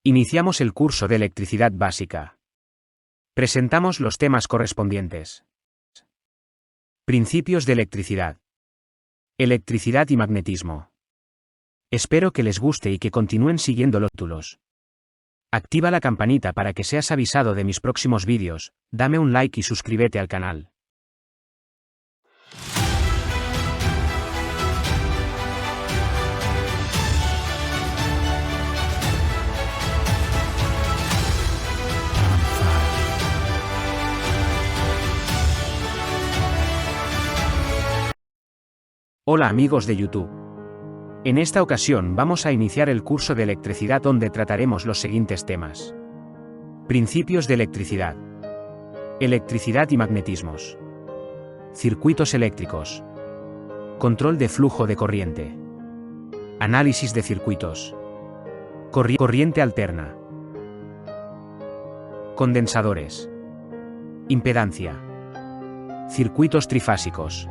Iniciamos el curso de electricidad básica. Presentamos los temas correspondientes. Principios de electricidad. Electricidad y magnetismo. Espero que les guste y que continúen siguiendo los títulos. Activa la campanita para que seas avisado de mis próximos vídeos, dame un like y suscríbete al canal. Hola amigos de YouTube. En esta ocasión vamos a iniciar el curso de electricidad donde trataremos los siguientes temas. Principios de electricidad. Electricidad y magnetismos. Circuitos eléctricos. Control de flujo de corriente. Análisis de circuitos. Corriente alterna. Condensadores. Impedancia. Circuitos trifásicos.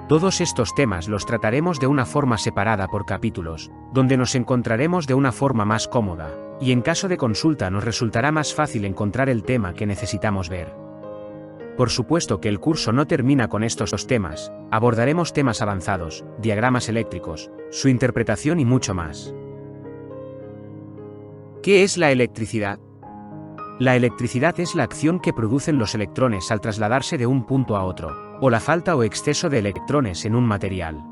Todos estos temas los trataremos de una forma separada por capítulos, donde nos encontraremos de una forma más cómoda, y en caso de consulta nos resultará más fácil encontrar el tema que necesitamos ver. Por supuesto que el curso no termina con estos dos temas, abordaremos temas avanzados, diagramas eléctricos, su interpretación y mucho más. ¿Qué es la electricidad? La electricidad es la acción que producen los electrones al trasladarse de un punto a otro, o la falta o exceso de electrones en un material.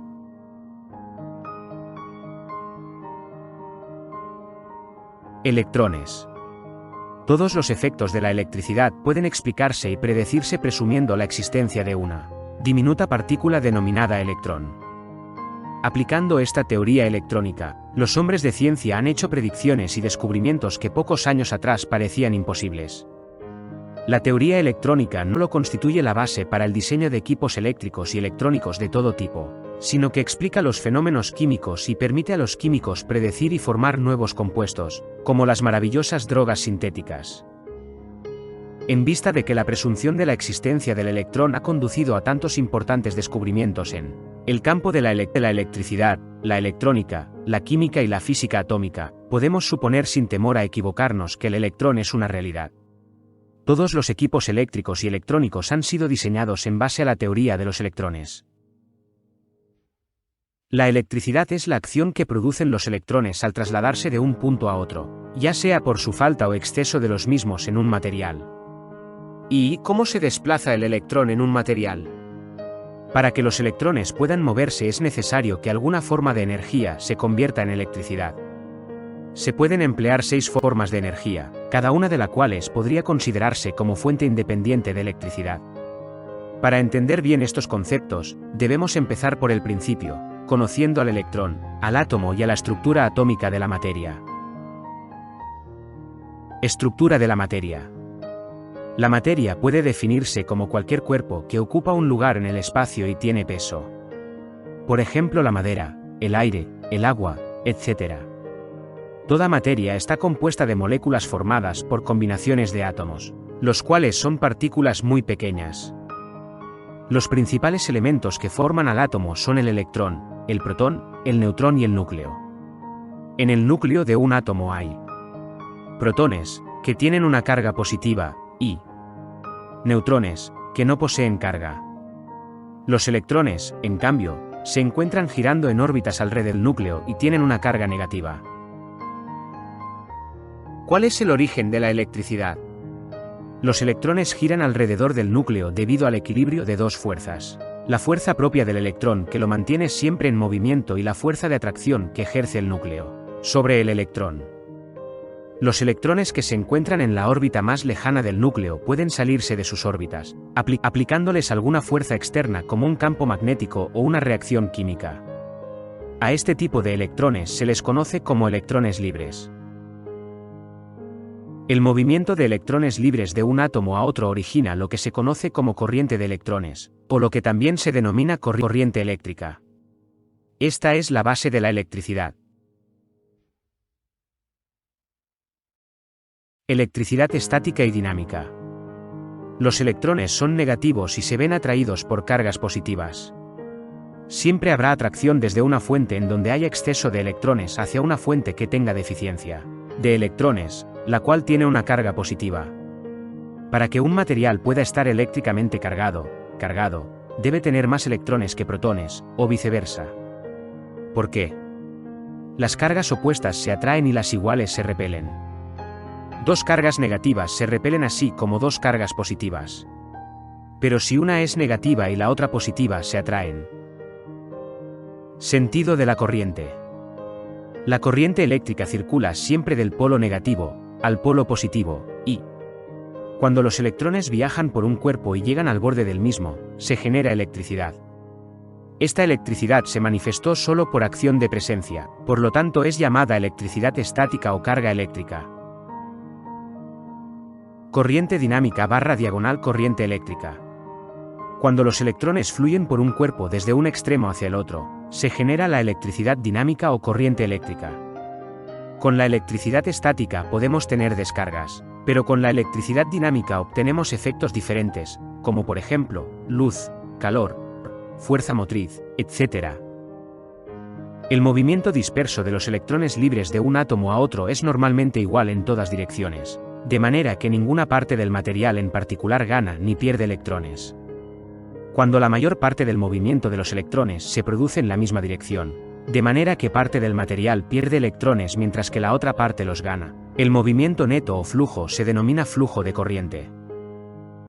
Electrones. Todos los efectos de la electricidad pueden explicarse y predecirse presumiendo la existencia de una diminuta partícula denominada electrón. Aplicando esta teoría electrónica, los hombres de ciencia han hecho predicciones y descubrimientos que pocos años atrás parecían imposibles. La teoría electrónica no solo constituye la base para el diseño de equipos eléctricos y electrónicos de todo tipo, sino que explica los fenómenos químicos y permite a los químicos predecir y formar nuevos compuestos, como las maravillosas drogas sintéticas. En vista de que la presunción de la existencia del electrón ha conducido a tantos importantes descubrimientos en el campo de la electricidad, la electrónica, la química y la física atómica, podemos suponer sin temor a equivocarnos que el electrón es una realidad. Todos los equipos eléctricos y electrónicos han sido diseñados en base a la teoría de los electrones. La electricidad es la acción que producen los electrones al trasladarse de un punto a otro, ya sea por su falta o exceso de los mismos en un material. ¿Y cómo se desplaza el electrón en un material? Para que los electrones puedan moverse es necesario que alguna forma de energía se convierta en electricidad. Se pueden emplear 6 formas de energía, cada una de las cuales podría considerarse como fuente independiente de electricidad. Para entender bien estos conceptos, debemos empezar por el principio, conociendo al electrón, al átomo y a la estructura atómica de la materia. Estructura de la materia. La materia puede definirse como cualquier cuerpo que ocupa un lugar en el espacio y tiene peso. Por ejemplo, la madera, el aire, el agua, etc. Toda materia está compuesta de moléculas formadas por combinaciones de átomos, los cuales son partículas muy pequeñas. Los principales elementos que forman al átomo son el electrón, el protón, el neutrón y el núcleo. En el núcleo de un átomo hay protones, que tienen una carga positiva, y neutrones, que no poseen carga. Los electrones, en cambio, se encuentran girando en órbitas alrededor del núcleo y tienen una carga negativa. ¿Cuál es el origen de la electricidad? Los electrones giran alrededor del núcleo debido al equilibrio de dos fuerzas. La fuerza propia del electrón que lo mantiene siempre en movimiento y la fuerza de atracción que ejerce el núcleo sobre el electrón. Los electrones que se encuentran en la órbita más lejana del núcleo pueden salirse de sus órbitas, aplicándoles alguna fuerza externa como un campo magnético o una reacción química. A este tipo de electrones se les conoce como electrones libres. El movimiento de electrones libres de un átomo a otro origina lo que se conoce como corriente de electrones, o lo que también se denomina corriente eléctrica. Esta es la base de la electricidad. Electricidad estática y dinámica. Los electrones son negativos y se ven atraídos por cargas positivas. Siempre habrá atracción desde una fuente en donde haya exceso de electrones hacia una fuente que tenga deficiencia. de electrones, la cual tiene una carga positiva. Para que un material pueda estar eléctricamente cargado, debe tener más electrones que protones, o viceversa. ¿Por qué? Las cargas opuestas se atraen y las iguales se repelen. Dos cargas negativas se repelen así como dos cargas positivas. Pero si una es negativa y la otra positiva se atraen. Sentido de la corriente. La corriente eléctrica circula siempre del polo negativo al polo positivo, y cuando los electrones viajan por un cuerpo y llegan al borde del mismo, se genera electricidad. Esta electricidad se manifestó solo por acción de presencia, por lo tanto es llamada electricidad estática o carga eléctrica. Corriente dinámica / corriente eléctrica. Cuando los electrones fluyen por un cuerpo desde un extremo hacia el otro, se genera la electricidad dinámica o corriente eléctrica. Con la electricidad estática podemos tener descargas, pero con la electricidad dinámica obtenemos efectos diferentes, como por ejemplo, luz, calor, fuerza motriz, etc. El movimiento disperso de los electrones libres de un átomo a otro es normalmente igual en todas direcciones, de manera que ninguna parte del material en particular gana ni pierde electrones. Cuando la mayor parte del movimiento de los electrones se produce en la misma dirección, de manera que parte del material pierde electrones mientras que la otra parte los gana, el movimiento neto o flujo se denomina flujo de corriente.